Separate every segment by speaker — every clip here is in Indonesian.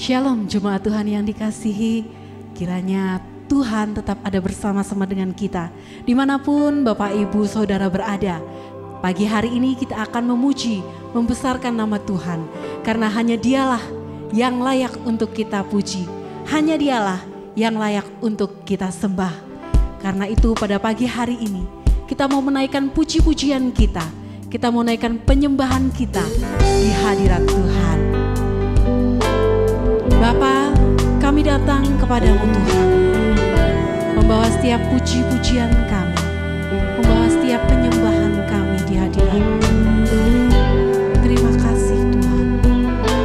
Speaker 1: Shalom jemaat Tuhan yang dikasihi, kiranya Tuhan tetap ada bersama-sama dengan kita. Dimanapun Bapak Ibu Saudara berada, pagi hari ini kita akan memuji, membesarkan nama Tuhan. Karena hanya Dialah yang layak untuk kita puji, hanya Dialah yang layak untuk kita sembah. Karena itu pada pagi hari ini, kita mau menaikkan puji-pujian kita mau menaikkan penyembahan kita di hadirat Tuhan. Bapa, kami datang kepadamu Tuhan, membawa setiap puji-pujian kami, membawa setiap penyembahan kami di hadirat-Mu. Terima kasih Tuhan.
Speaker 2: Kemanakah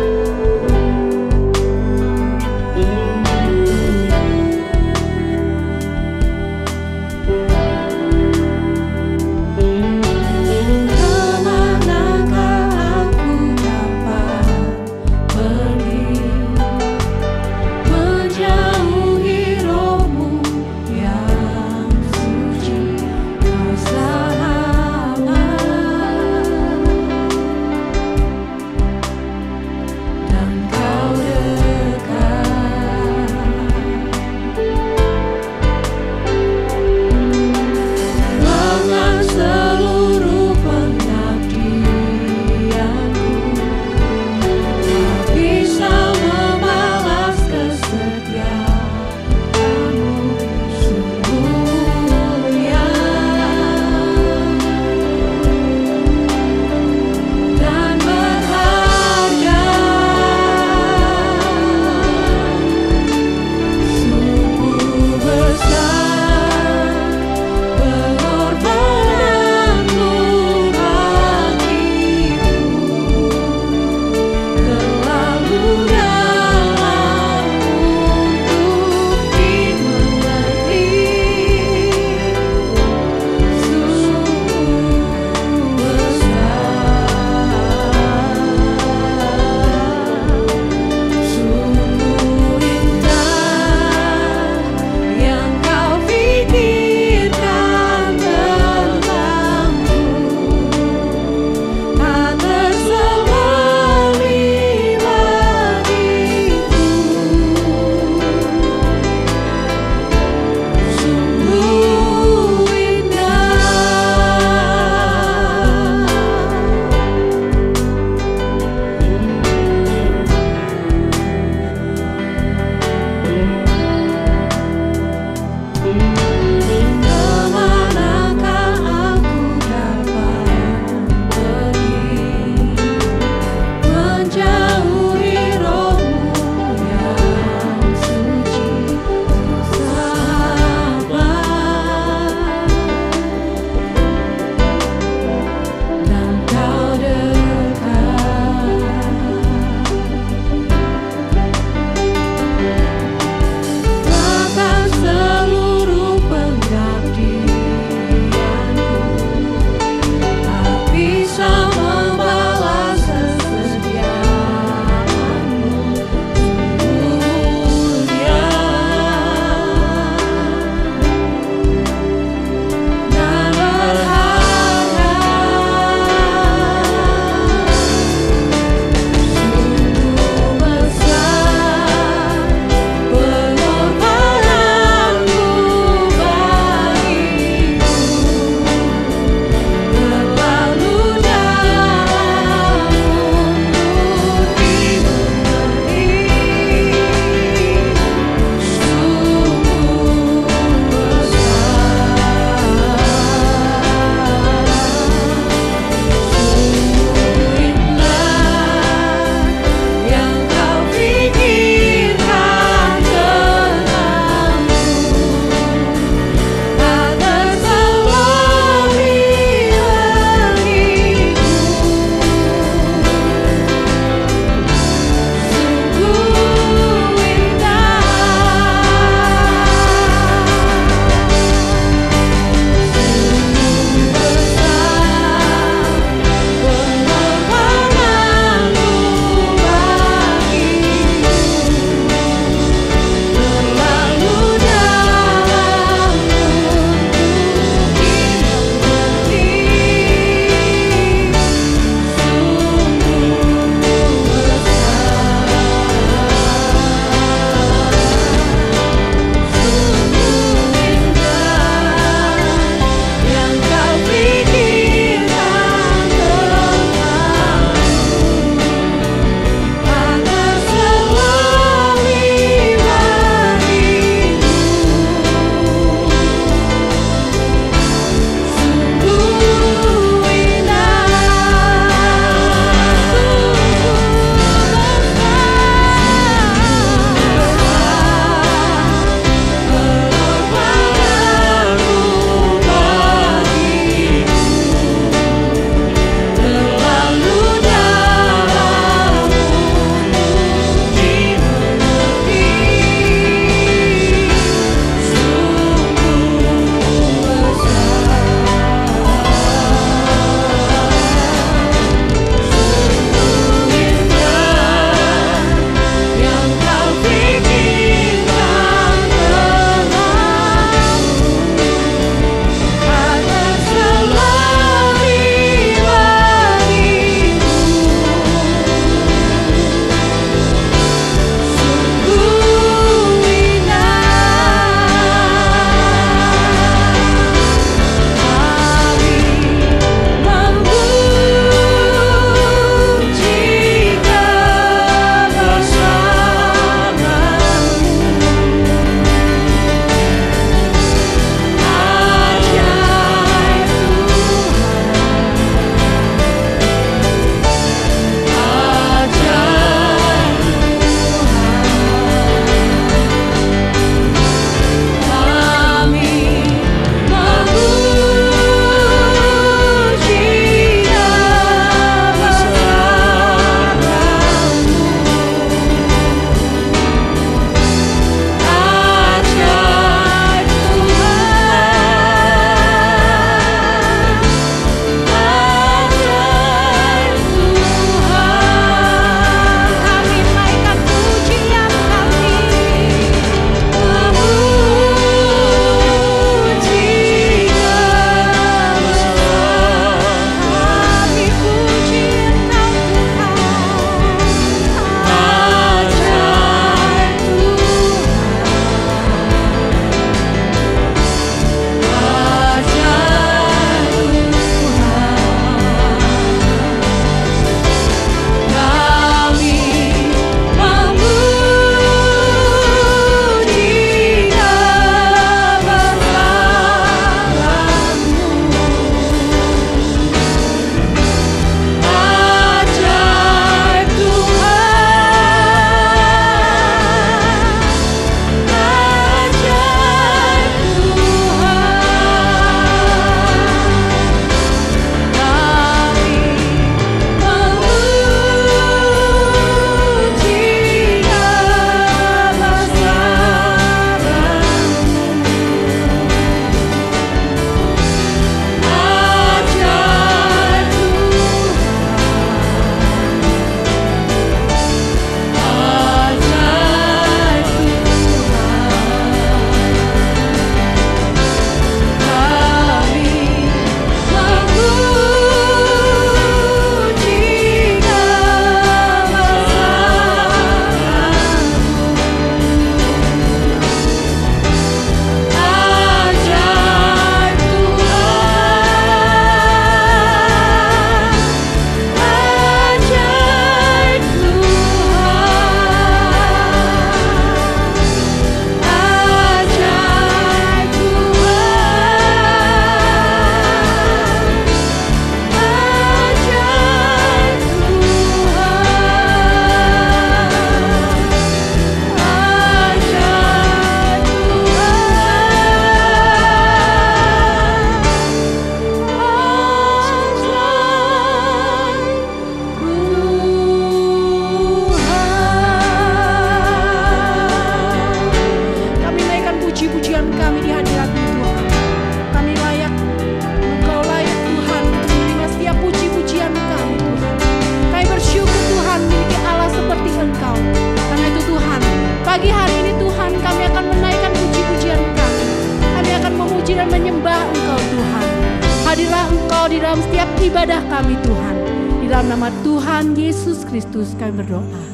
Speaker 1: dalam setiap ibadah kami Tuhan. Di dalam nama Tuhan Yesus Kristus kami berdoa.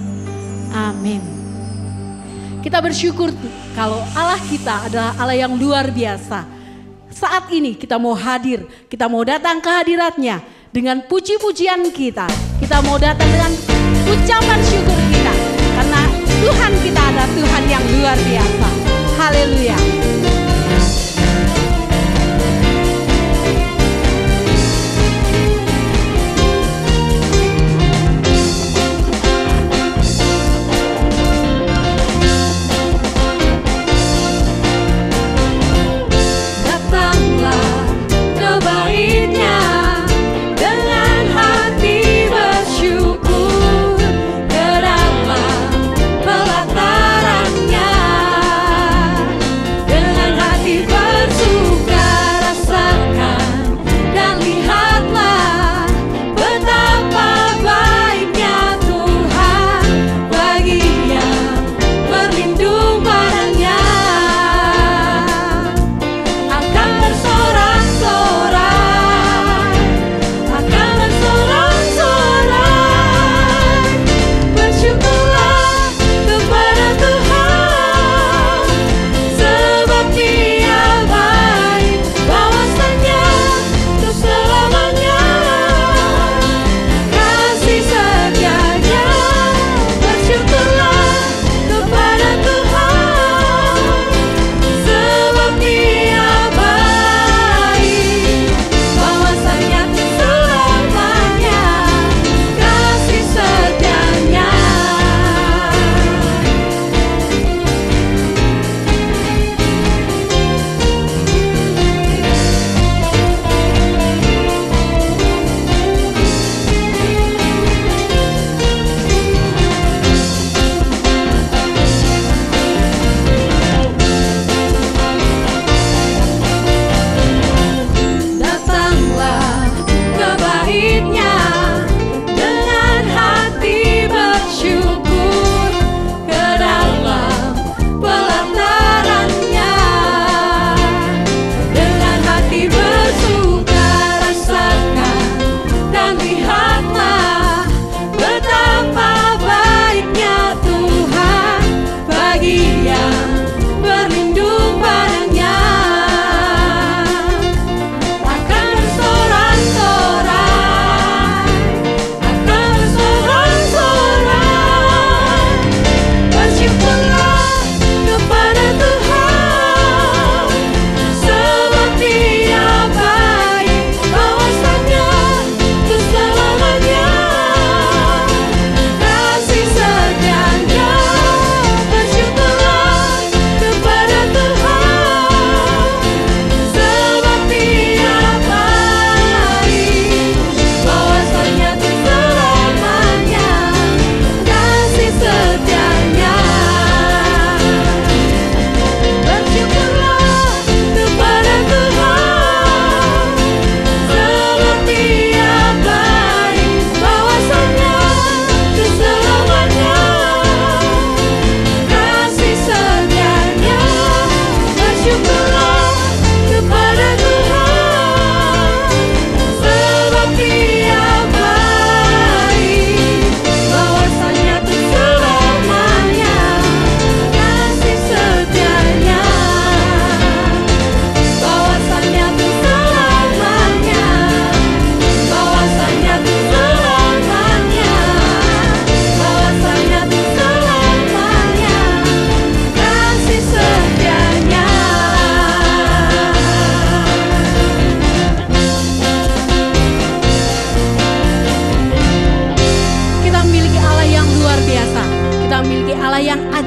Speaker 1: Amin. Kita bersyukur kalau Allah kita adalah Allah yang luar biasa. Saat ini kita mau hadir, kita mau datang ke hadiratnya dengan puji-pujian kita. Kita mau datang dengan ucapan syukur kita. Karena Tuhan kita adalah Tuhan yang luar biasa. Haleluya.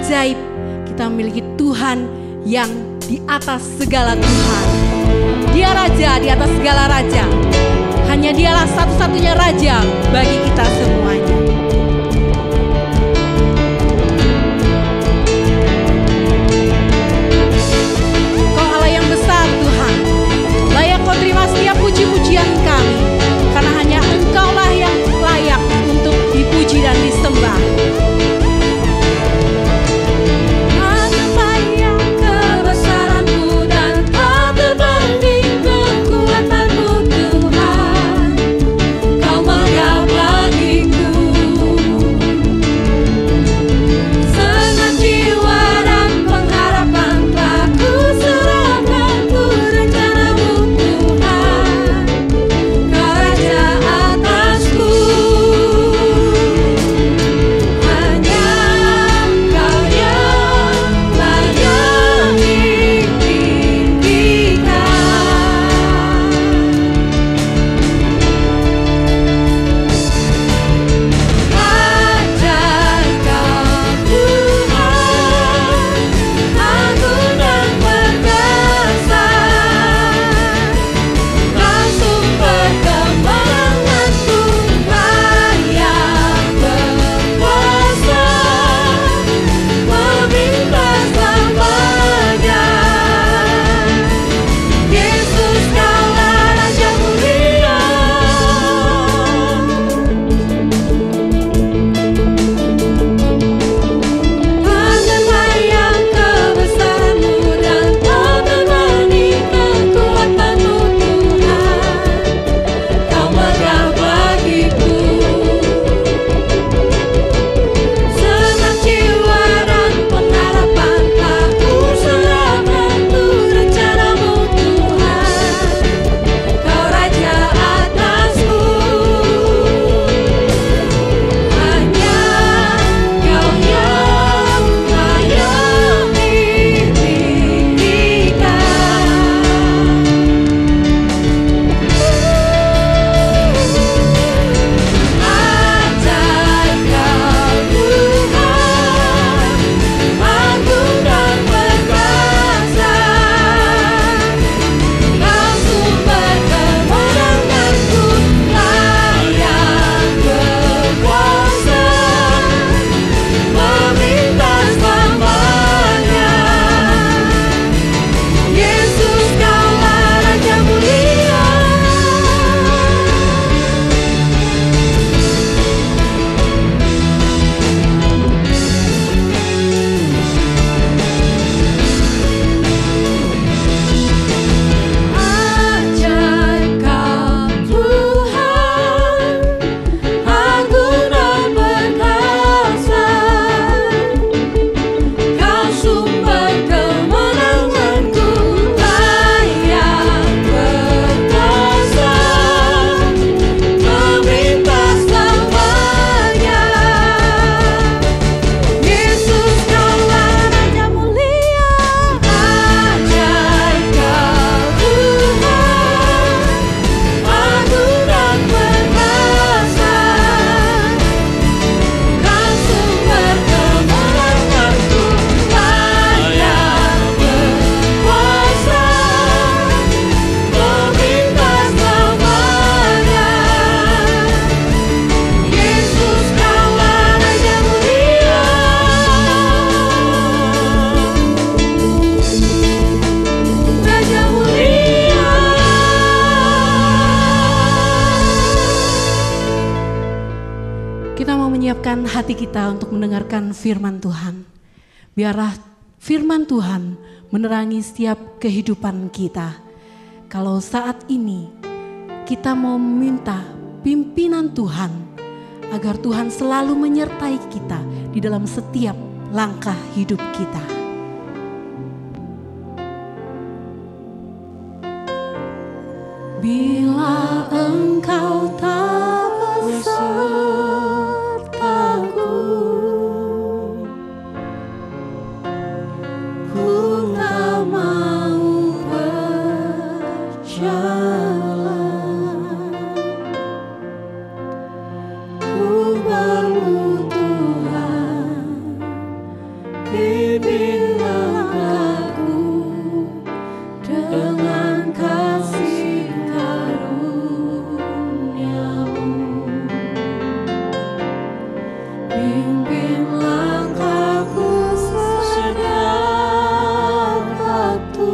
Speaker 1: ajaib. Kita memiliki Tuhan yang di atas segala Tuhan. Dia Raja di atas segala Raja. Hanya Dialah satu-satunya Raja bagi kita semuanya. Kau Allah yang besar Tuhan. Layak Kau terima setiap puji-pujian kami. Karena hanya Engkaulah yang layak untuk dipuji dan disembah.
Speaker 2: Kebesaran-Mu dan tak terbanding kekuatan-Mu Tuhan.
Speaker 1: mau menyiapkan hati kita untuk mendengarkan firman Tuhan. Biarlah firman Tuhan menerangi setiap kehidupan kita. Kalau saat ini kita mau meminta pimpinan Tuhan, agar Tuhan selalu menyertai kita di dalam setiap langkah hidup kita. Bila engkau tak besertaku, ku tak mau berjalan. Ku perlu Tuhan, pimpin langkahku dengan kasih karunia-Mu. Pimpin langkahku setiap waktu,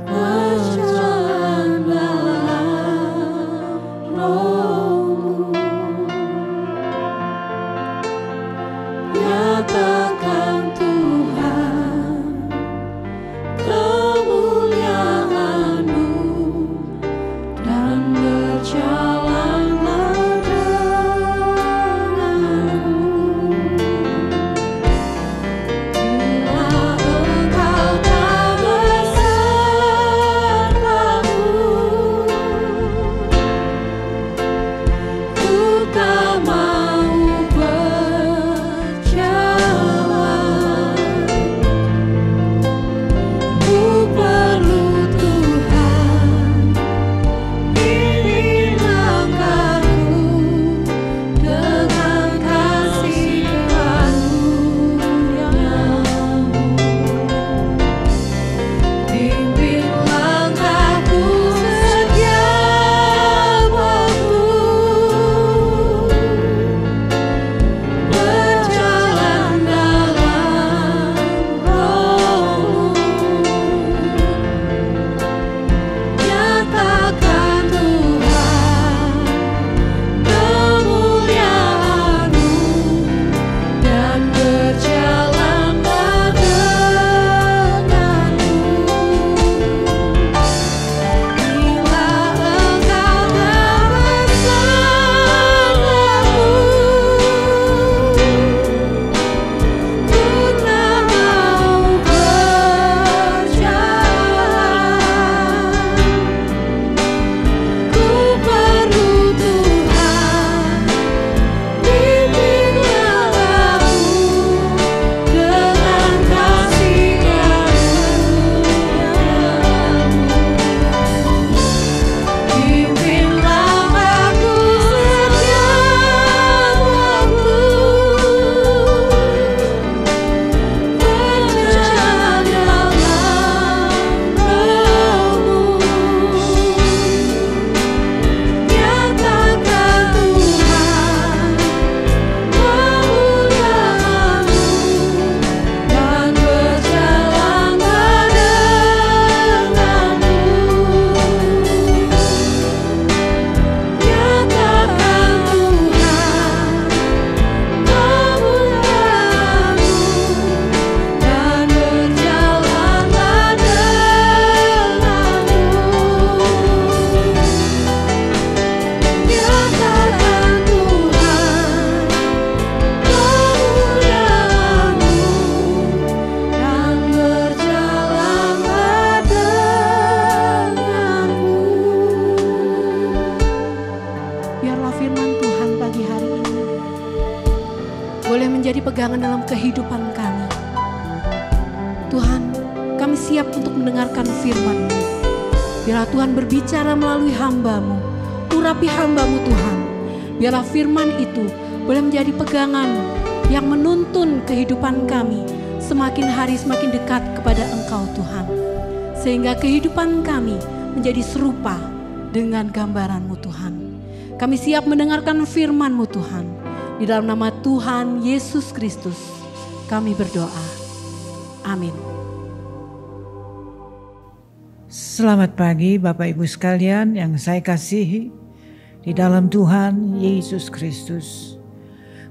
Speaker 1: berjalan dalam Roh-Mu. Nyatakan Tuhan kemuliaan-Mu dan berjalanlah denganmu. Bila engkau tak besertaku, ku tak mau berjalan. Ku perlu Tuhan, pimpin langkahku dengan kasih karunia-Mu. Pimpin langkahku setiap waktu, berjalan dalam Roh-Mu. Nyatakan Tuhan kemuliaan-Mu dan berjalanlah denganmu. Bila engkau tak besertaku, ku tak mau berjalan. Ku perlu Tuhan, pimpin langkahku dengan kasih karunia-Mu. Pimpin langkahku setiap waktu, berjalan dalam Roh-Mu. Nyatakan Tuhan kemuliaan-Mu dan berjalanlah denganmu. Nyatakan Tuhan kemuliaan-Mu dan berjalanlah denganmu. Nyatakan Tuhan kemuliaan-Mu dan berjalanlah denganmu. Biarlah firman Tuhan pagi hari ini boleh menjadi pegangan dalam kehidupan kami. Tuhan, kami siap untuk mendengarkan firman-Mu. Biarlah Tuhan berbicara melalui hamba-Mu, urapi hamba-Mu Tuhan. Biarlah firman itu boleh menjadi pegangan yang menuntun kehidupan kami semakin hari semakin dekat kepada Engkau Tuhan. Sehingga kehidupan kami menjadi serupa dengan gambaran-Mu Tuhan. Kami siap mendengarkan firman-Mu Tuhan. Di dalam nama Tuhan Yesus Kristus kami berdoa. Amin.
Speaker 2: Selamat pagi Bapak Ibu sekalian yang saya kasihi. di dalam Tuhan Yesus Kristus.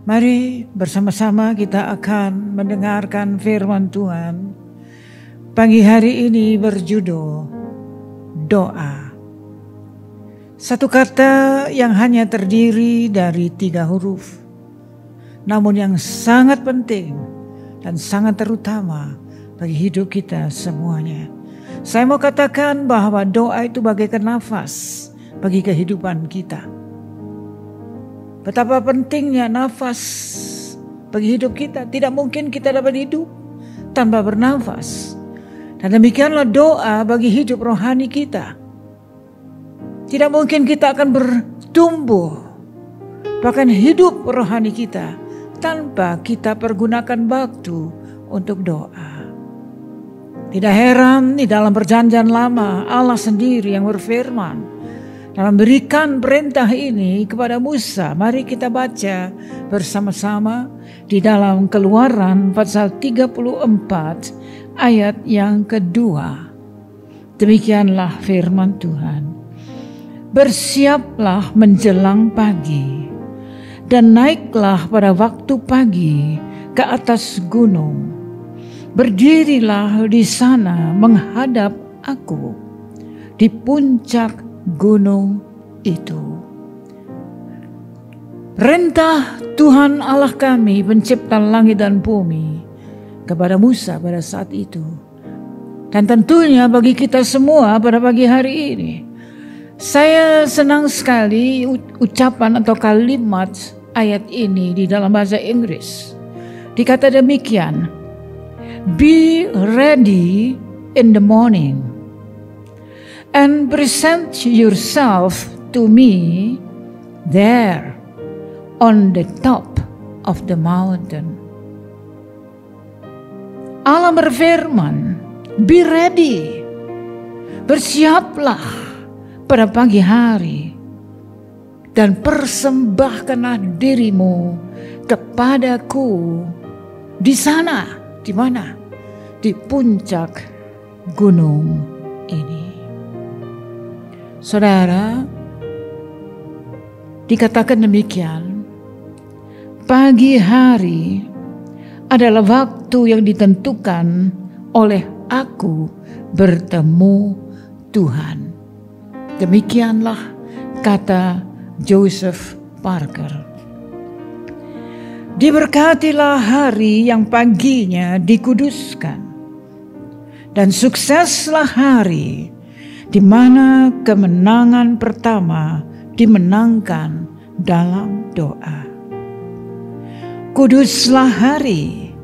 Speaker 2: Mari bersama-sama kita akan mendengarkan firman Tuhan. Pagi hari ini berjudul doa. Satu kata yang hanya terdiri dari 3 huruf, namun yang sangat penting dan sangat terutama bagi hidup kita semuanya. Saya mau katakan bahwa doa itu bagaikan nafas bagi kehidupan kita. Betapa pentingnya nafas bagi hidup kita. Tidak mungkin kita dapat hidup tanpa bernafas. Dan demikianlah doa bagi hidup rohani kita. Tidak mungkin kita akan bertumbuh, bahkan hidup rohani kita, tanpa kita pergunakan waktu untuk doa. Tidak heran di dalam perjanjian lama Allah sendiri yang berfirman dan memberikan perintah ini kepada Musa. Mari kita baca bersama-sama di dalam Keluaran pasal 34 ayat yang kedua. Demikianlah firman Tuhan. Bersiaplah menjelang pagi dan naiklah pada waktu pagi ke atas gunung. Berdirilah di sana menghadap aku di puncak gunung itu. Perintah Tuhan Allah kami pencipta langit dan bumi kepada Musa pada saat itu. Dan tentunya bagi kita semua pada pagi hari ini. Saya senang sekali ucapan atau kalimat ayat ini di dalam bahasa Inggris. Dikata demikian, be ready in the morning and present yourself to me there on the top of the mountain. Allah berfirman, be ready, bersiaplah pada pagi hari dan persembahkanlah dirimu kepadaku di sana. Di mana? Di puncak gunung ini. Saudara, dikatakan demikian, pagi hari adalah waktu yang ditentukan oleh aku bertemu Tuhan. Demikianlah kata Joseph Parker. Diberkatilah hari yang paginya dikuduskan, dan sukseslah hari di mana kemenangan pertama dimenangkan dalam doa. Kuduslah hari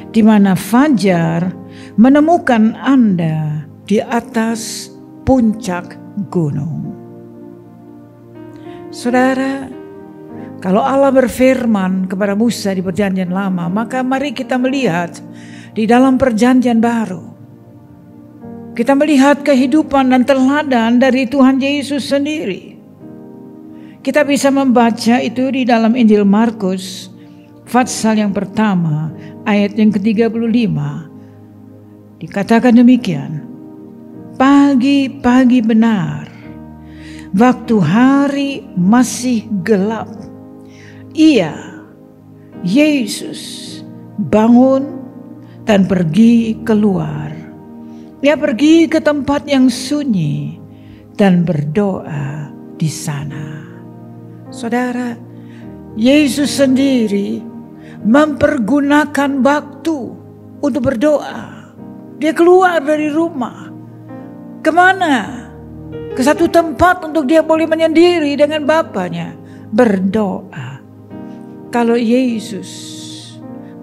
Speaker 2: di mana fajar menemukan Anda di atas puncak gunung. Saudara, kalau Allah berfirman kepada Musa di perjanjian lama, maka mari kita melihat di dalam perjanjian baru. Kita melihat kehidupan dan teladan dari Tuhan Yesus sendiri. Kita bisa membaca itu di dalam Injil Markus, pasal yang pertama, ayat yang ke-35. Dikatakan demikian, pagi-pagi benar, waktu hari masih gelap, Ia, Yesus, bangun dan pergi keluar. Ia pergi ke tempat yang sunyi dan berdoa di sana. Saudara, Yesus sendiri mempergunakan waktu untuk berdoa. Dia keluar dari rumah. Kemana? Ke satu tempat untuk dia boleh menyendiri dengan Bapanya, berdoa. Kalau Yesus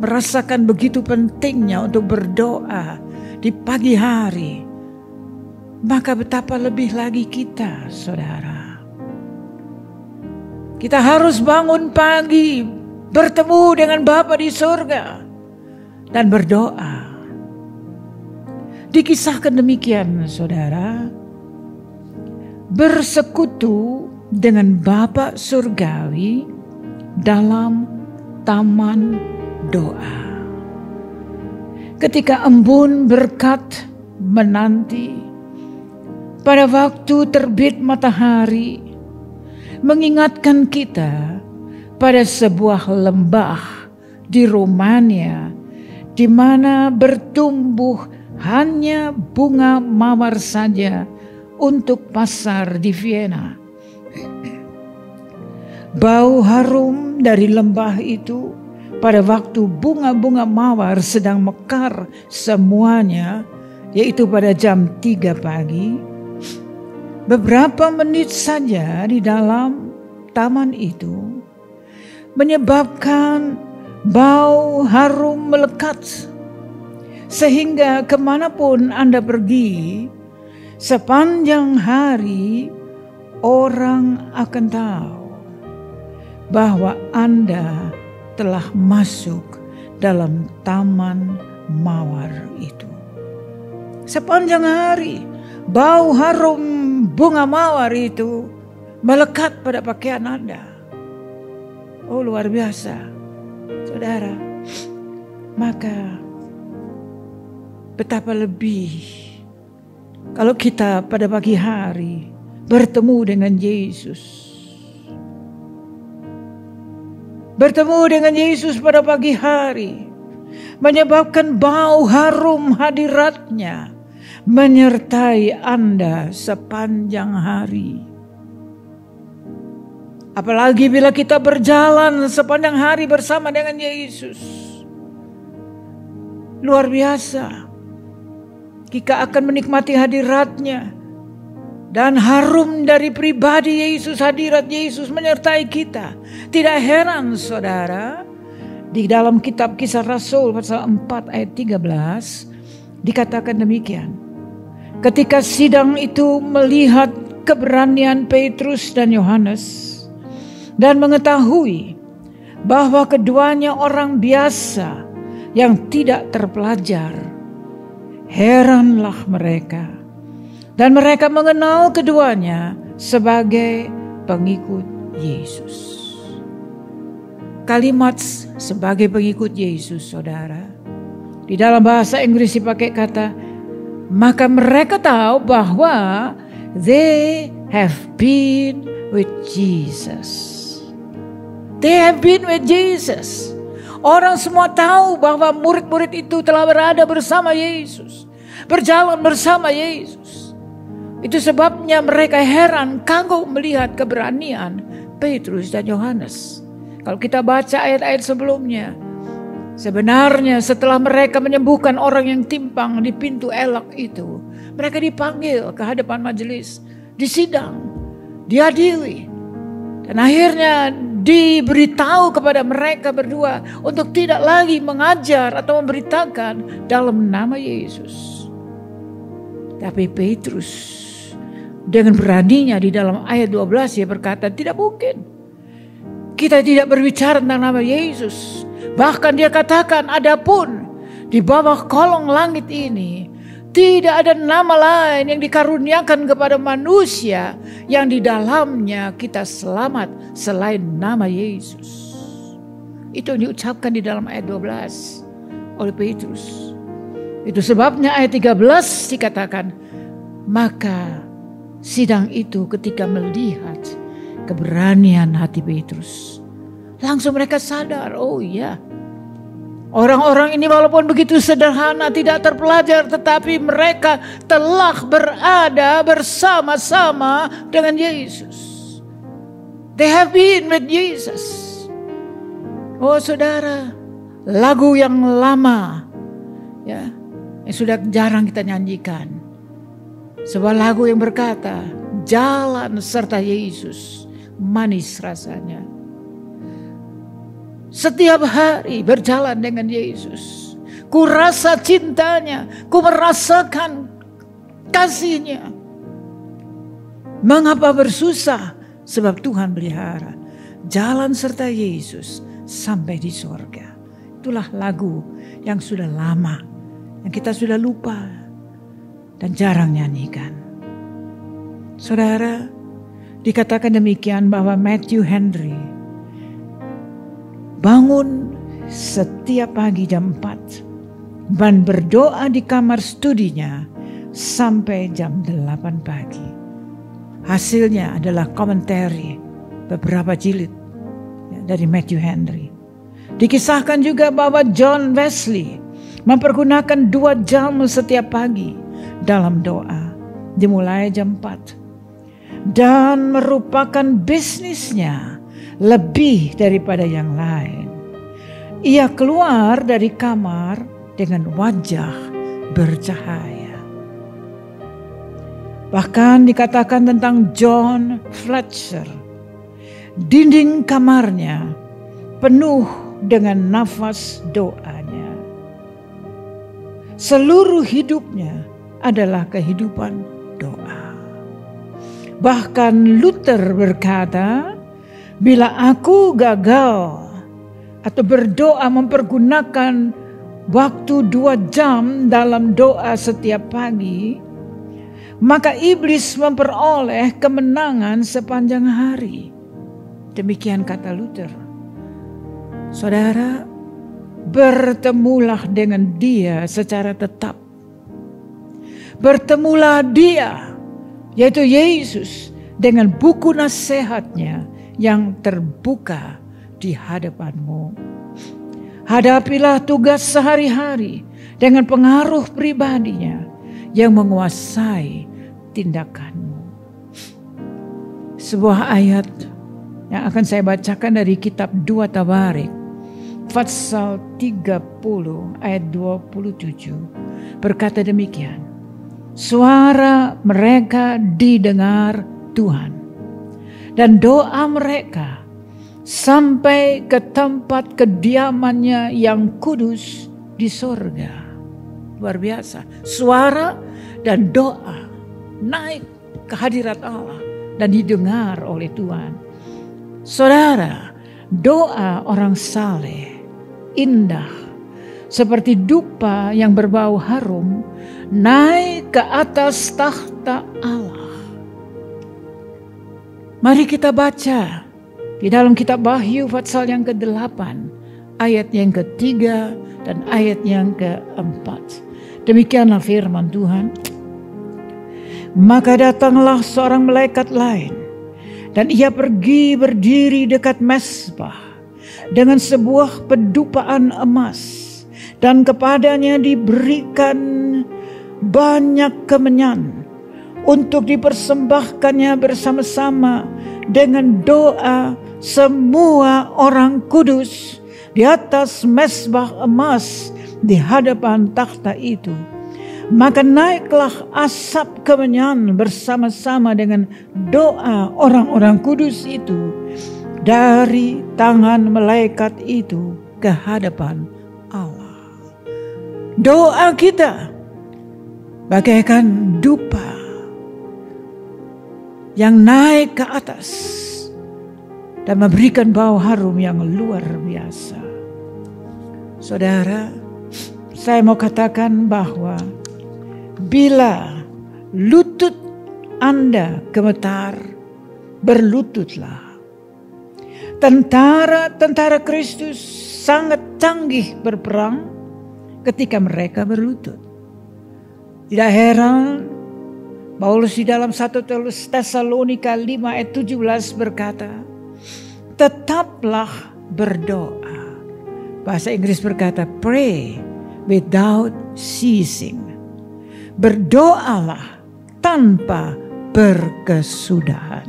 Speaker 2: merasakan begitu pentingnya untuk berdoa di pagi hari, maka betapa lebih lagi kita, saudara. Kita harus bangun pagi, bertemu dengan Bapa di surga, dan berdoa. Dikisahkan demikian, saudara, bersekutu dengan Bapa surgawi dalam taman doa. Ketika embun berkat menanti, pada waktu terbit matahari, mengingatkan kita pada sebuah lembah di Rumania di mana bertumbuh hanya bunga mawar saja untuk pasar di Vienna. Bau harum dari lembah itu pada waktu bunga-bunga mawar sedang mekar semuanya, yaitu pada jam 3 pagi, beberapa menit saja di dalam taman itu menyebabkan bau harum melekat, sehingga kemanapun Anda pergi sepanjang hari, orang akan tahu bahwa Anda telah masuk dalam taman mawar itu. Sepanjang hari, bau harum bunga mawar itu melekat pada pakaian Anda. Oh, luar biasa, saudara. Maka betapa lebih kalau kita pada pagi hari bertemu dengan Yesus. Bertemu dengan Yesus pada pagi hari menyebabkan bau harum hadiratnya menyertai Anda sepanjang hari. Apalagi bila kita berjalan sepanjang hari bersama dengan Yesus. Luar biasa. Kita akan menikmati hadiratnya. Dan harum dari pribadi Yesus, hadirat Yesus menyertai kita. Tidak heran saudara, di dalam kitab Kisah Rasul pasal 4 ayat 13 dikatakan demikian. Ketika sidang itu melihat keberanian Petrus dan Yohanes dan mengetahui bahwa keduanya orang biasa yang tidak terpelajar, heranlah mereka. Dan mereka mengenal keduanya sebagai pengikut Yesus. Kalimat sebagai pengikut Yesus, saudara, di dalam bahasa Inggris dipakai kata, maka mereka tahu bahwa they have been with Jesus. They have been with Jesus. Orang semua tahu bahwa murid-murid itu telah berada bersama Yesus, berjalan bersama Yesus. Itu sebabnya mereka heran, kagum melihat keberanian Petrus dan Yohanes. Kalau kita baca ayat-ayat sebelumnya, sebenarnya setelah mereka menyembuhkan orang yang timpang di pintu elak itu, mereka dipanggil ke hadapan majelis, disidang, diadili, dan akhirnya diberitahu kepada mereka berdua untuk tidak lagi mengajar atau memberitakan dalam nama Yesus. Tapi Petrus dengan beraninya di dalam ayat 12 dia berkata, tidak mungkin kita tidak berbicara tentang nama Yesus. Bahkan dia katakan, adapun di bawah kolong langit ini tidak ada nama lain yang dikaruniakan kepada manusia yang di dalamnya kita selamat selain nama Yesus. Itu yang diucapkan di dalam ayat 12 oleh Petrus. Itu sebabnya ayat 13 dikatakan, maka sidang itu ketika melihat keberanian hati Petrus, langsung mereka sadar, oh iya, orang-orang ini walaupun begitu sederhana, tidak terpelajar, tetapi mereka telah berada bersama-sama dengan Yesus. They have been with Jesus. Oh saudara, lagu yang lama, ya, yang sudah jarang kita nyanyikan. Sebuah lagu yang berkata, jalan serta Yesus, manis rasanya. Setiap hari berjalan dengan Yesus, ku rasa cintanya, ku merasakan kasihnya. Mengapa bersusah? Sebab Tuhan pelihara. Jalan serta Yesus sampai di sorga. Itulah lagu yang sudah lama, yang kita sudah lupa dan jarang nyanyikan. Saudara, dikatakan demikian bahwa Matthew Henry bangun setiap pagi jam 4 dan berdoa di kamar studinya sampai jam 8 pagi. Hasilnya adalah komentari beberapa jilid dari Matthew Henry. Dikisahkan juga bahwa John Wesley mempergunakan 2 jam setiap pagi dalam doa, dimulai jam 4, dan merupakan bisnisnya lebih daripada yang lain. Ia keluar dari kamar dengan wajah bercahaya. Bahkan dikatakan tentang John Fletcher, dinding kamarnya penuh dengan nafas doanya. Seluruh hidupnya adalah kehidupan doa. Bahkan Luther berkata, bila aku gagal atau berdoa mempergunakan waktu 2 jam dalam doa setiap pagi, maka iblis memperoleh kemenangan sepanjang hari. Demikian kata Luther. Saudara, bertemulah dengan dia secara tetap. Bertemulah dia, yaitu Yesus, dengan buku nasihatnya yang terbuka di hadapanmu. Hadapilah tugas sehari-hari dengan pengaruh pribadinya yang menguasai tindakanmu. Sebuah ayat yang akan saya bacakan dari kitab 2 Tawarik pasal 30 ayat 27 berkata demikian. Suara mereka didengar Tuhan, dan doa mereka sampai ke tempat kediamannya yang kudus di sorga. Luar biasa. Suara dan doa naik ke hadirat Allah dan didengar oleh Tuhan. Saudara, doa orang saleh indah seperti dupa yang berbau harum naik ke atas takhta Allah. Mari kita baca di dalam kitab Wahyu pasal yang ke-8 ayat yang ke-3 dan ayat yang ke-4. Demikianlah firman Tuhan. Maka datanglah seorang malaikat lain, dan ia pergi berdiri dekat mezbah dengan sebuah pedupaan emas, dan kepadanya diberikan banyak kemenyan untuk dipersembahkannya bersama-sama dengan doa semua orang kudus di atas mezbah emas di hadapan takhta itu. Maka naiklah asap kemenyan bersama-sama dengan doa orang-orang kudus itu dari tangan malaikat itu ke hadapan Allah. Doa kita bagaikan dupa yang naik ke atas dan memberikan bau harum yang luar biasa. Saudara, saya mau katakan bahwa bila lutut Anda gemetar, berlututlah. Tentara-tentara Kristus sangat canggih berperang ketika mereka berlutut. Tidak heran Paulus di dalam 1 Tesalonika 5 ayat 17 berkata, tetaplah berdoa. Bahasa Inggris berkata, pray without ceasing. Berdoalah tanpa berkesudahan.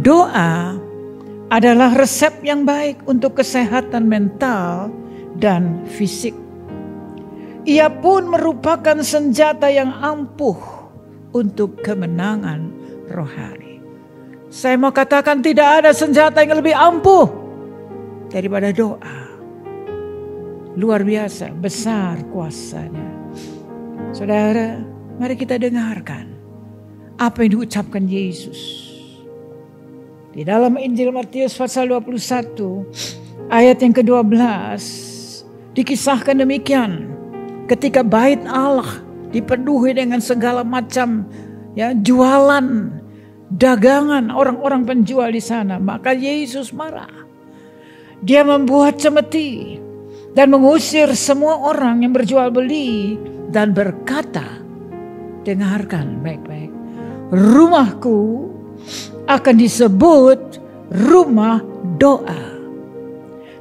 Speaker 2: Doa adalah resep yang baik untuk kesehatan mental dan fisik. Ia pun merupakan senjata yang ampuh untuk kemenangan rohani. Saya mau katakan tidak ada senjata yang lebih ampuh daripada doa. Luar biasa, besar kuasanya. Saudara, mari kita dengarkan apa yang diucapkan Yesus. Di dalam Injil Matius pasal 21 ayat yang ke-12 dikisahkan demikian. Ketika bait Allah dipenuhi dengan segala macam jualan, dagangan orang-orang penjual di sana, maka Yesus marah. Dia membuat cemeti dan mengusir semua orang yang berjual beli dan berkata, dengarkan baik-baik, rumahku akan disebut rumah doa.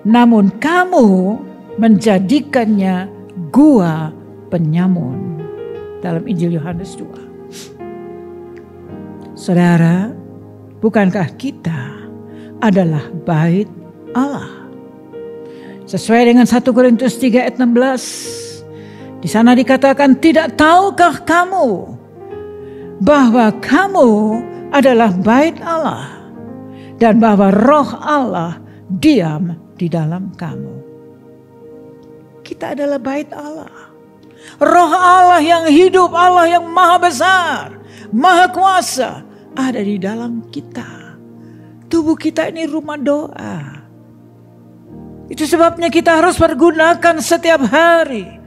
Speaker 2: Namun kamu menjadikannya gua penyamun. Dalam Injil Yohanes 2. Saudara, bukankah kita adalah bait Allah? Sesuai dengan 1 Korintus 3 ayat 16. Di sana dikatakan, tidak tahukah kamu bahwa kamu adalah bait Allah dan bahwa roh Allah diam di dalam kamu. Kita adalah bait Allah. Roh Allah yang hidup, Allah yang maha besar, maha kuasa ada di dalam kita. Tubuh kita ini rumah doa. Itu sebabnya kita harus pergunakan setiap hari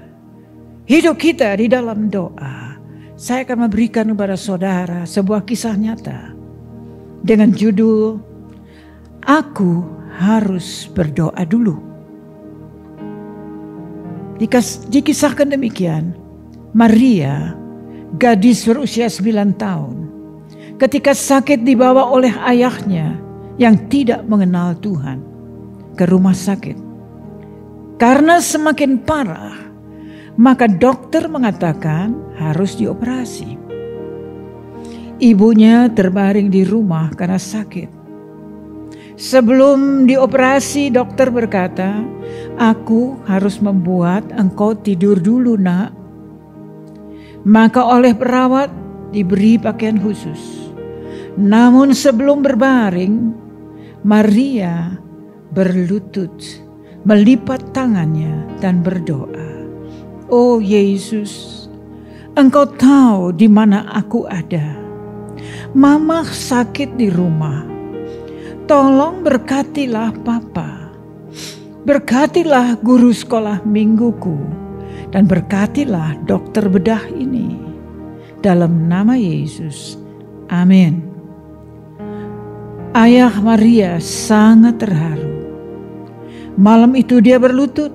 Speaker 2: hidup kita di dalam doa. Saya akan memberikan kepada saudara sebuah kisah nyata dengan judul Aku Harus Berdoa Dulu. Dikisahkan demikian, Maria, gadis berusia 9 tahun, ketika sakit dibawa oleh ayahnya yang tidak mengenal Tuhan ke rumah sakit. Karena semakin parah, maka dokter mengatakan harus dioperasi. Ibunya terbaring di rumah karena sakit. Sebelum dioperasi, dokter berkata, aku harus membuat engkau tidur dulu, nak. Maka oleh perawat diberi pakaian khusus. Namun sebelum berbaring, Maria berlutut, melipat tangannya dan berdoa. Oh Yesus, Engkau tahu di mana aku ada. Mama sakit di rumah. Tolong berkatilah Papa. Berkatilah guru sekolah mingguku. Dan berkatilah dokter bedah ini. Dalam nama Yesus. Amin. Ayah Maria sangat terharu. Malam itu dia berlutut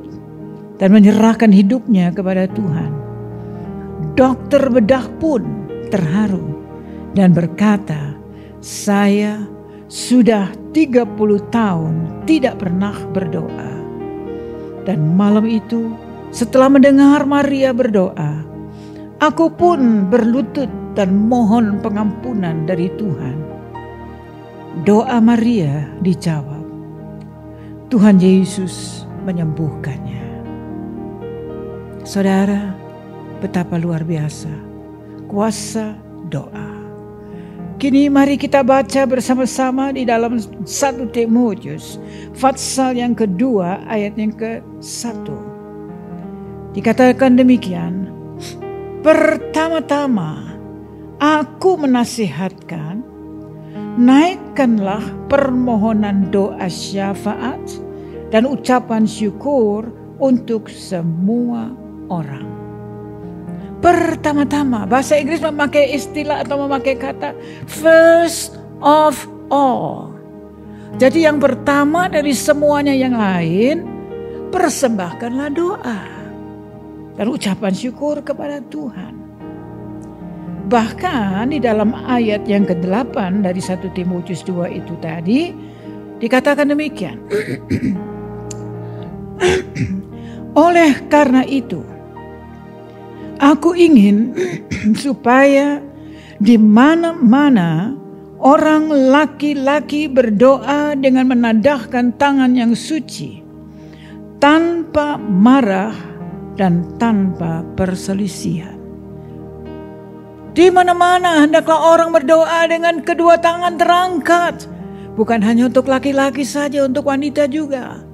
Speaker 2: dan menyerahkan hidupnya kepada Tuhan. Dokter bedah pun terharu dan berkata, saya sudah 30 tahun tidak pernah berdoa. Dan malam itu setelah mendengar Maria berdoa, aku pun berlutut dan mohon pengampunan dari Tuhan. Doa Maria dijawab. Tuhan Yesus menyembuhkannya. Saudara, betapa luar biasa kuasa doa. Kini mari kita baca bersama-sama di dalam 1 Timotius pasal yang kedua ayat yang ke-1. Dikatakan demikian, pertama-tama aku menasihatkan, naikkanlah permohonan doa syafaat dan ucapan syukur untuk semua orang. Pertama-tama, bahasa Inggris memakai istilah atau memakai kata first of all. Jadi yang pertama dari semuanya yang lain, persembahkanlah doa dan ucapan syukur kepada Tuhan. Bahkan di dalam ayat yang ke-8 dari 1 Timotius 2 itu tadi dikatakan demikian. Oleh karena itu, aku ingin supaya di mana-mana orang laki-laki berdoa dengan menadahkan tangan yang suci, tanpa marah dan tanpa perselisihan. Di mana-mana hendaklah orang berdoa dengan kedua tangan terangkat. Bukan hanya untuk laki-laki saja, untuk wanita juga.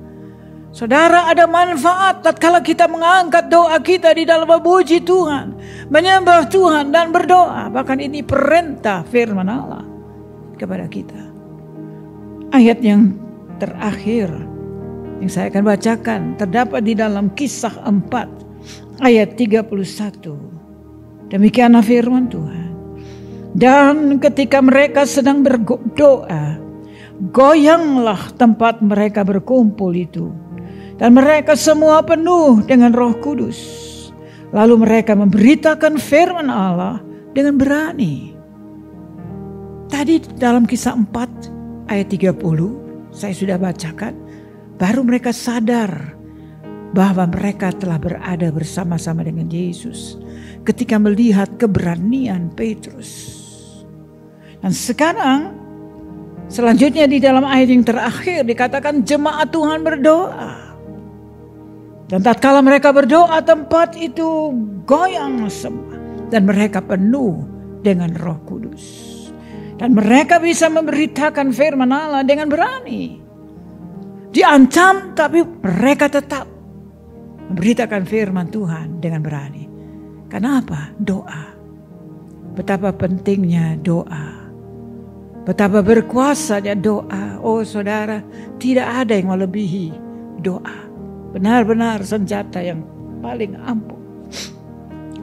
Speaker 2: Saudara, ada manfaat tatkala kita mengangkat doa kita di dalam memuji Tuhan, menyembah Tuhan dan berdoa. Bahkan ini perintah firman Allah kepada kita. Ayat yang terakhir yang saya akan bacakan terdapat di dalam Kisah 4 ayat 31. Demikianlah firman Tuhan. Dan ketika mereka sedang berdoa, goyanglah tempat mereka berkumpul itu. Dan mereka semua penuh dengan Roh Kudus. Lalu mereka memberitakan firman Allah dengan berani. Tadi dalam Kisah 4 ayat 30 saya sudah bacakan, baru mereka sadar bahwa mereka telah berada bersama-sama dengan Yesus ketika melihat keberanian Petrus. Dan sekarang selanjutnya di dalam ayat yang terakhir dikatakan jemaat Tuhan berdoa. Dan tatkala mereka berdoa, tempat itu goyang semua dan mereka penuh dengan Roh Kudus. Dan mereka bisa memberitakan firman Allah dengan berani. Diancam tapi mereka tetap memberitakan firman Tuhan dengan berani. Kenapa? Doa. Betapa pentingnya doa. Betapa berkuasanya doa. Oh saudara, tidak ada yang melebihi doa. Benar-benar senjata yang paling ampuh.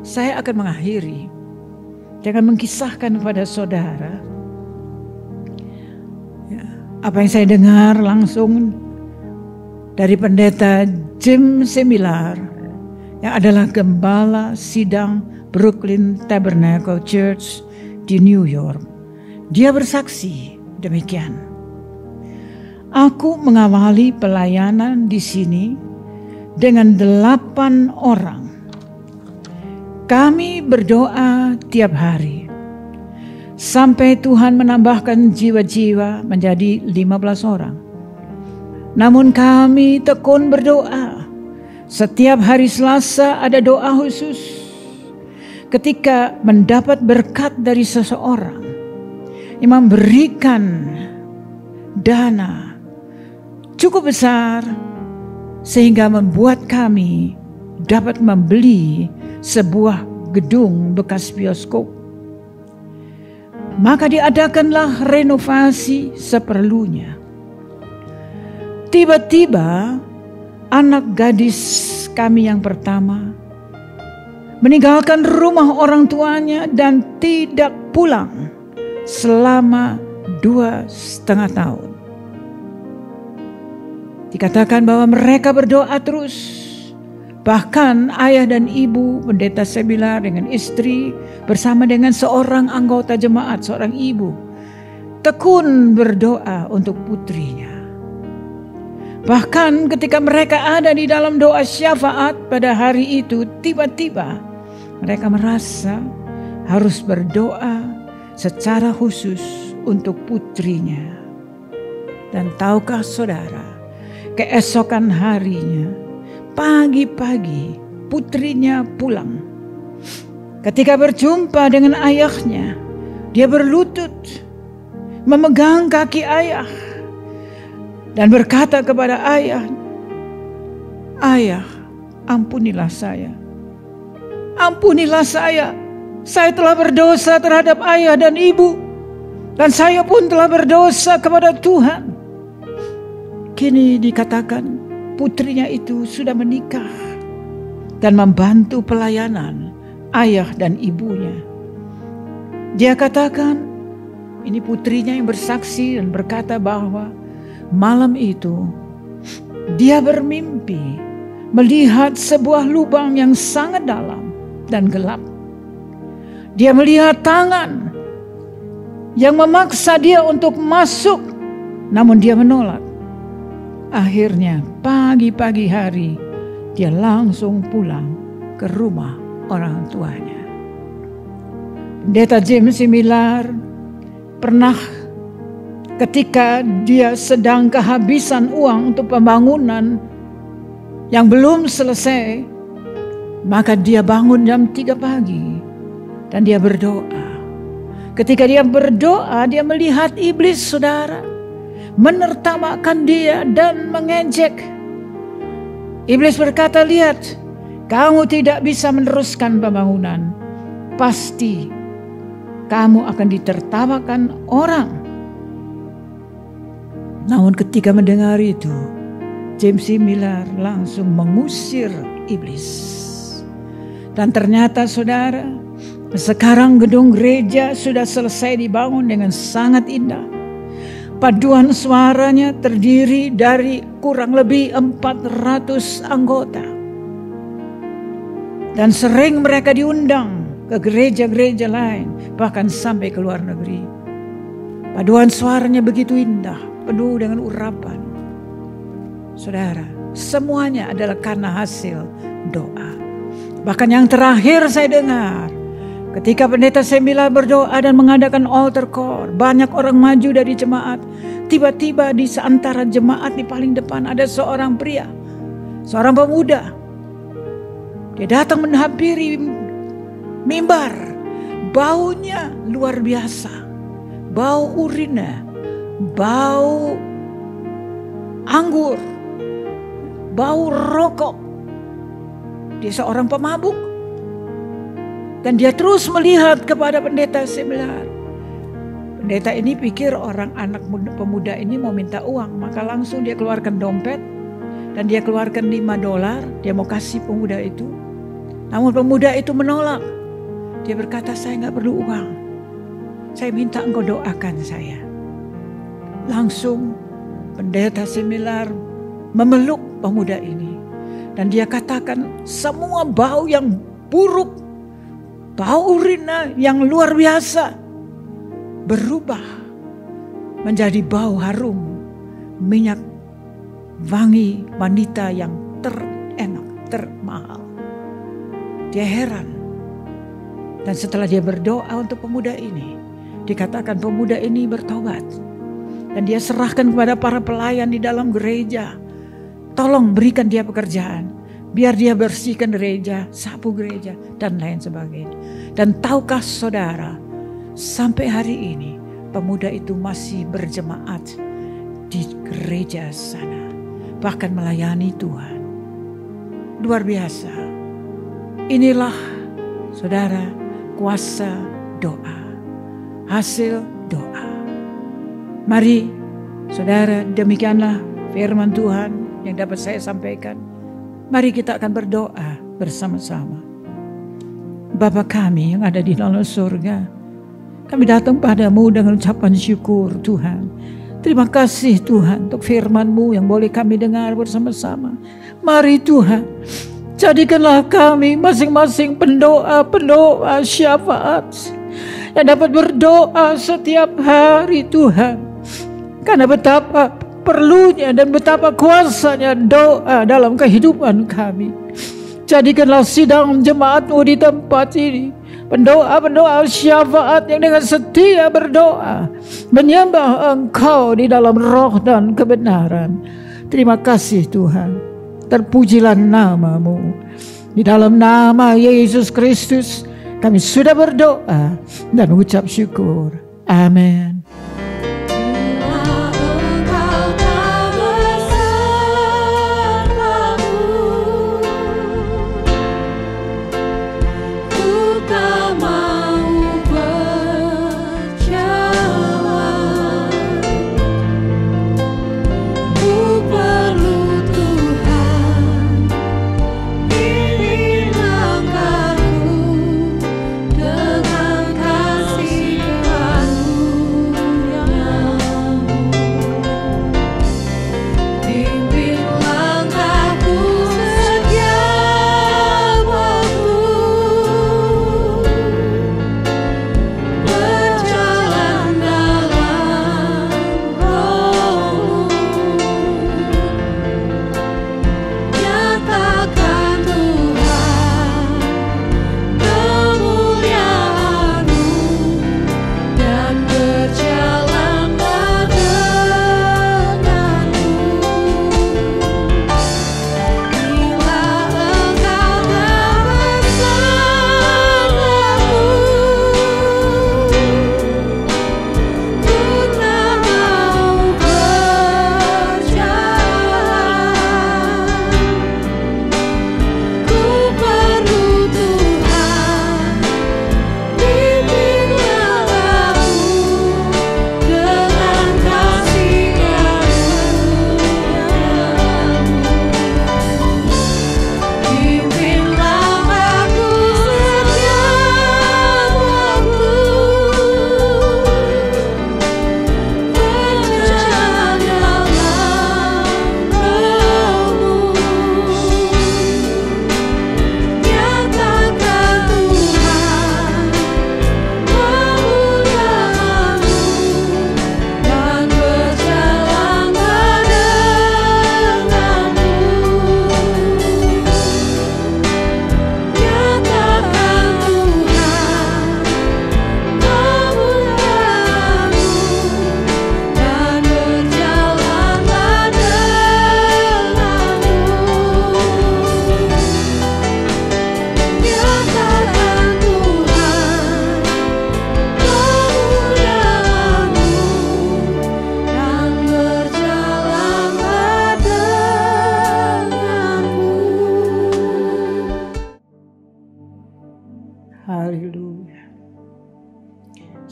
Speaker 2: Saya akan mengakhiri dengan mengkisahkan kepada saudara apa yang saya dengar langsung dari pendeta Jim Semilar yang adalah gembala sidang Brooklyn Tabernacle Church di New York. Dia bersaksi demikian. Aku mengawali pelayanan di sini dengan 8 orang. Kami berdoa tiap hari. Sampai Tuhan menambahkan jiwa-jiwa menjadi 15 orang. Namun kami tekun berdoa. Setiap hari Selasa ada doa khusus. Ketika mendapat berkat dari seseorang yang memberikan dana cukup besar sehingga membuat kami dapat membeli sebuah gedung bekas bioskop. Maka diadakanlah renovasi seperlunya. Tiba-tiba anak gadis kami yang pertama meninggalkan rumah orang tuanya dan tidak pulang selama 2,5 tahun. Dikatakan bahwa mereka berdoa terus. Bahkan ayah dan ibu pendeta Semilar dengan istri bersama dengan seorang anggota jemaat, seorang ibu, tekun berdoa untuk putrinya. Bahkan ketika mereka ada di dalam doa syafaat pada hari itu, tiba-tiba mereka merasa harus berdoa secara khusus untuk putrinya. Dan tahukah saudara, keesokan harinya, pagi-pagi putrinya pulang. Ketika berjumpa dengan ayahnya, dia berlutut memegang kaki ayah dan berkata kepada ayah, "Ayah, ampunilah saya. Ampunilah saya. Saya telah berdosa terhadap ayah dan ibu, dan saya pun telah berdosa kepada Tuhan." Kini dikatakan putrinya itu sudah menikah dan membantu pelayanan ayah dan ibunya. Dia katakan, ini putrinya yang bersaksi dan berkata bahwa malam itu dia bermimpi melihat sebuah lubang yang sangat dalam dan gelap. Dia melihat tangan yang memaksa dia untuk masuk, namun dia menolak. Akhirnya pagi-pagi hari dia langsung pulang ke rumah orang tuanya. Pendeta James Semilar pernah ketika dia sedang kehabisan uang untuk pembangunan yang belum selesai, maka dia bangun jam 3 pagi dan dia berdoa. Ketika dia berdoa, dia melihat iblis, saudara, menertawakan dia dan mengejek. Iblis berkata, "Lihat, kamu tidak bisa meneruskan pembangunan. Pasti kamu akan ditertawakan orang." Namun ketika mendengar itu, James Semilar langsung mengusir iblis. Dan ternyata saudara, sekarang gedung gereja sudah selesai dibangun dengan sangat indah. Paduan suaranya terdiri dari kurang lebih 400 anggota. Dan sering mereka diundang ke gereja-gereja lain, bahkan sampai ke luar negeri. Paduan suaranya begitu indah, penuh dengan urapan. Saudara, semuanya adalah karena hasil doa. Bahkan yang terakhir saya dengar, ketika pendeta Sembilan berdoa dan mengadakan altar call, banyak orang maju dari jemaat. Tiba-tiba di antara jemaat di paling depan ada seorang pria, seorang pemuda. Dia datang menghampiri mimbar. Baunya luar biasa. Bau urina, bau anggur, bau rokok. Dia seorang pemabuk. Dan dia terus melihat kepada pendeta Sembilan. Pendeta ini pikir orang anak pemuda ini mau minta uang. Maka langsung dia keluarkan dompet. Dan dia keluarkan $5. Dia mau kasih pemuda itu. Namun pemuda itu menolak. Dia berkata, saya gak perlu uang. Saya minta engkau doakan saya. Langsung pendeta Sembilan memeluk pemuda ini. Dan dia katakan semua bau yang buruk, bau urina yang luar biasa berubah menjadi bau harum minyak wangi wanita yang terenak, termahal. Dia heran. Dan setelah dia berdoa untuk pemuda ini, dikatakan pemuda ini bertobat. Dan dia serahkan kepada para pelayan di dalam gereja. Tolong berikan dia pekerjaan. Biar dia bersihkan gereja, sapu gereja, dan lain sebagainya. Dan tahukah saudara, sampai hari ini pemuda itu masih berjemaat di gereja sana. Bahkan melayani Tuhan. Luar biasa. Inilah saudara kuasa doa. Hasil doa. Mari saudara, demikianlah firman Tuhan yang dapat saya sampaikan. Mari kita akan berdoa bersama-sama. Bapa kami yang ada di dalam surga, kami datang padamu dengan ucapan syukur Tuhan. Terima kasih Tuhan untuk firman-Mu yang boleh kami dengar bersama-sama. Mari Tuhan, jadikanlah kami masing-masing pendoa syafaat yang dapat berdoa setiap hari Tuhan. Karena betapa perlunya dan betapa kuasanya doa dalam kehidupan kami. Jadikanlah sidang jemaat-Mu di tempat ini pendoa-pendoa syafaat yang dengan setia berdoa menyembah Engkau di dalam roh dan kebenaran. Terima kasih Tuhan. Terpujilah nama-Mu. Di dalam nama Yesus Kristus kami sudah berdoa dan mengucap syukur. Amin.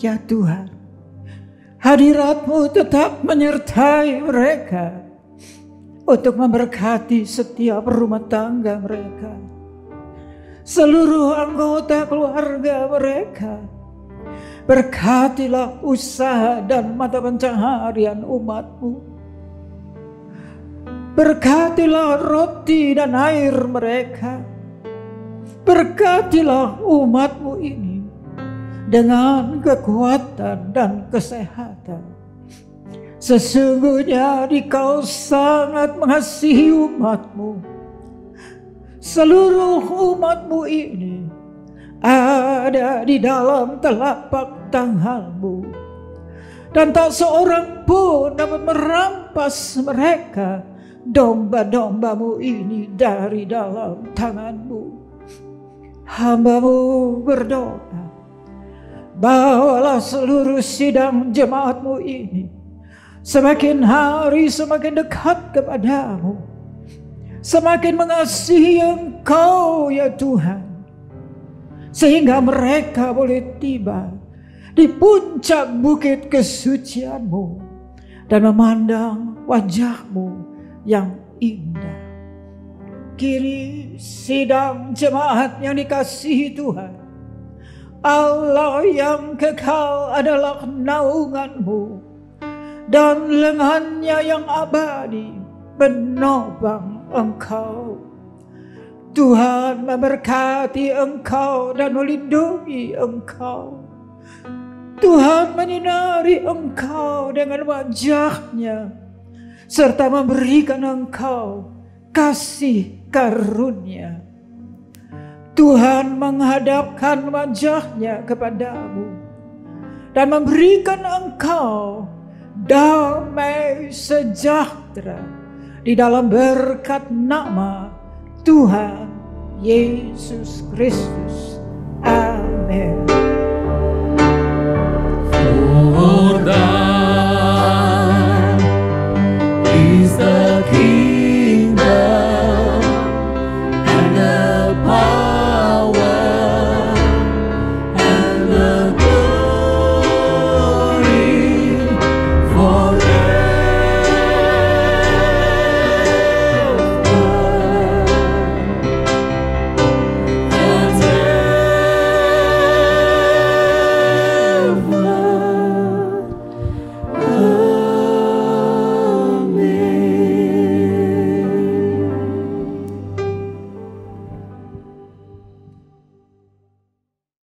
Speaker 2: ya Tuhan, hadirat-Mu tetap menyertai mereka untuk memberkati setiap rumah tangga mereka, seluruh anggota keluarga mereka. Berkatilah usaha dan mata pencaharian umat-Mu. Berkatilah roti dan air mereka. Berkatilah umat-Mu ini dengan kekuatan dan kesehatan. Sesungguhnya Dikau sangat mengasihi umat-Mu. Seluruh umat-Mu ini ada di dalam telapak tangan-Mu, dan tak seorang pun dapat merampas mereka, domba-domba-Mu ini, dari dalam tangan-Mu. Hamba-Mu berdoa, bawalah seluruh sidang jemaat-Mu ini semakin hari semakin dekat kepadamu, semakin mengasihi Engkau ya Tuhan, sehingga mereka boleh tiba di puncak bukit kesucian-Mu dan memandang wajah-Mu yang indah. Kini sidang jemaat yang dikasihi Tuhan, Allah yang kekal adalah naungan-Mu, dan lengannya yang abadi menopang Engkau. Tuhan memberkati Engkau dan melindungi Engkau. Tuhan menyinari Engkau dengan wajah-Nya, serta memberikan Engkau kasih karunia. Tuhan menghadapkan wajah-Nya kepadamu dan memberikan Engkau damai sejahtera di dalam berkat nama Tuhan Yesus Kristus. Amin.
Speaker 3: For thine is the